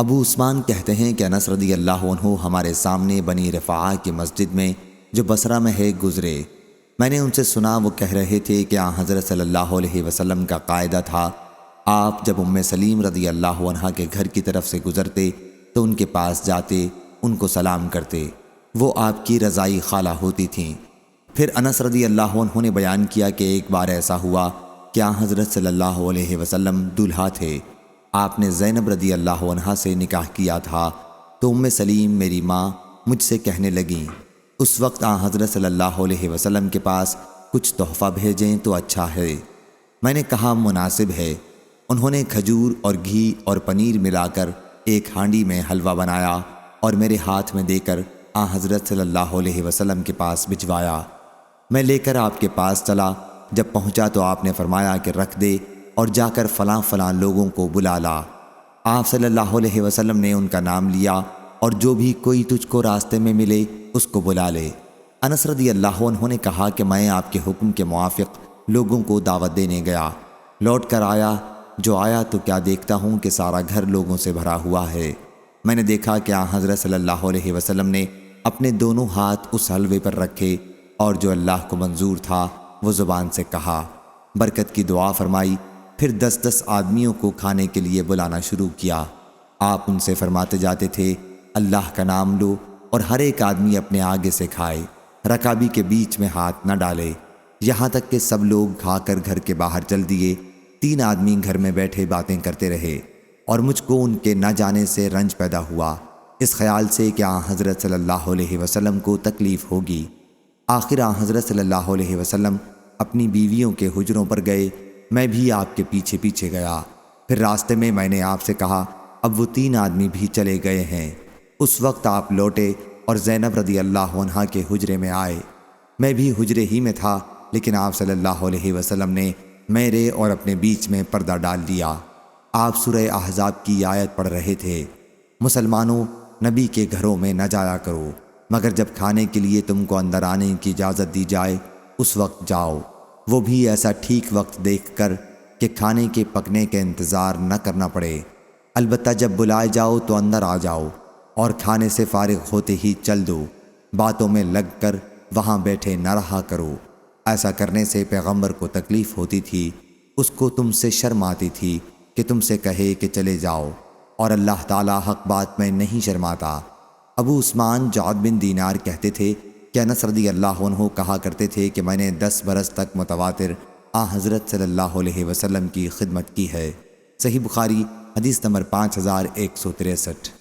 ابو عثمان کہتے ہیں کہ انس رضی اللہ عنہ ہمارے سامنے بنی رفاعہ کی مسجد میں جو بصرہ میں ہے گزرے۔ میں نے ان سے سنا وہ کہہ رہے تھے کہ حضرت صلی اللہ علیہ وسلم کا قاعدہ تھا، آپ جب ام سلیم رضی اللہ عنہا کے گھر کی طرف سے گزرتے تو ان کے پاس جاتے، ان کو سلام کرتے، وہ آپ کی رضائی خالہ ہوتی تھیں۔ پھر انس رضی اللہ عنہ نے بیان کیا کہ ایک بار ایسا ہوا کہ حضرت صلی اللہ علیہ وسلم دولہا تھے، آپ نے زینب رضی اللہ عنہا سے نکاح کیا تھا، تو ام سلیم میری ماں مجھ سے کہنے لگیں اس وقت حضرت صلی اللہ علیہ وسلم کے پاس کچھ تحفہ بھیجیں تو اچھا ہے۔ میں نے کہا مناسب ہے۔ انہوں نے کھجور اور گھی اور پنیر ملا کر ایک ہانڈی میں حلوہ بنایا اور میرے ہاتھ میں دے کر حضرت صلی اللہ علیہ وسلم کے پاس بھجوایا۔ میں لے کر آپ کے پاس چلا، جب پہنچا تو آپ نے فرمایا کہ رکھ دے اور جا کر فلاں فلاں لوگوں کو بلا لا۔ آپ صلی اللہ علیہ وسلم نے ان کا نام لیا اور جو بھی کوئی تجھ کو راستے میں ملے اس کو بلا لے۔ انس رضی اللہ عنہ نے کہا کہ میں آپ کے حکم کے موافق لوگوں کو دعوت دینے گیا، لوٹ کر آیا تو کیا دیکھتا ہوں کہ سارا گھر لوگوں سے بھرا ہوا ہے۔ میں نے دیکھا کہ حضرت صلی اللہ علیہ وسلم نے اپنے دونوں ہاتھ اس حلوے پر رکھے اور جو اللہ کو منظور تھا وہ زبان سے کہا، برکت کی دعا فرمائی، پھر 10 آدمیوں کو کھانے کے لیے بلانا شروع کیا۔ آپ ان سے فرماتے جاتے تھے اللہ کا نام لو اور ہر ایک آدمی اپنے آگے سے کھائے، رکابی کے بیچ میں ہاتھ نہ ڈالے، یہاں تک کہ سب لوگ کھا کر گھر کے باہر چل دیے۔ 3 آدمی گھر میں بیٹھے باتیں کرتے رہے اور مجھ کو ان کے نہ جانے سے رنج پیدا ہوا، اس خیال سے کہ حضرت صلی اللہ علیہ وسلم کو تکلیف ہوگی۔ آخر حضرت صلی اللہ علیہ وسلم اپنی بیویوں کے حجروں پر گئے، میں بھی آپ کے پیچھے پیچھے گیا۔ پھر راستے میں نے آپ سے کہا اب وہ 3 آدمی بھی چلے گئے ہیں۔ اس وقت آپ لوٹے اور زینب رضی اللہ عنہا کے حجرے میں آئے۔ میں بھی حجرے ہی میں تھا، لیکن آپ صلی اللہ علیہ وسلم نے میرے اور اپنے بیچ میں پردہ ڈال دیا۔ آپ سورہ احزاب کی آیت پڑھ رہے تھے، مسلمانوں نبی کے گھروں میں نہ جایا کرو مگر جب کھانے کے لیے تم کو اندر آنے کی اجازت دی جائے اس وقت جاؤ، وہ بھی ایسا ٹھیک وقت دیکھ کر کہ کھانے کے پکنے کا انتظار نہ کرنا پڑے، البتہ جب بلائے جاؤ تو اندر آ جاؤ اور کھانے سے فارغ ہوتے ہی چل دو، باتوں میں لگ کر وہاں بیٹھے نہ رہا کرو۔ ایسا کرنے سے پیغمبر کو تکلیف ہوتی تھی، اس کو تم سے شرم آتی تھی کہ تم سے کہے کہ چلے جاؤ، اور اللہ تعالی حق بات میں نہیں شرماتا۔ ابو عثمان جعد بن دینار کہتے تھے کہ انس رضی اللہ عنہ کہا کرتے تھے کہ میں نے 10 برس تک متواتر حضرت صلی اللہ علیہ وسلم کی خدمت کی ہے۔ صحیح بخاری حدیث نمبر 5163۔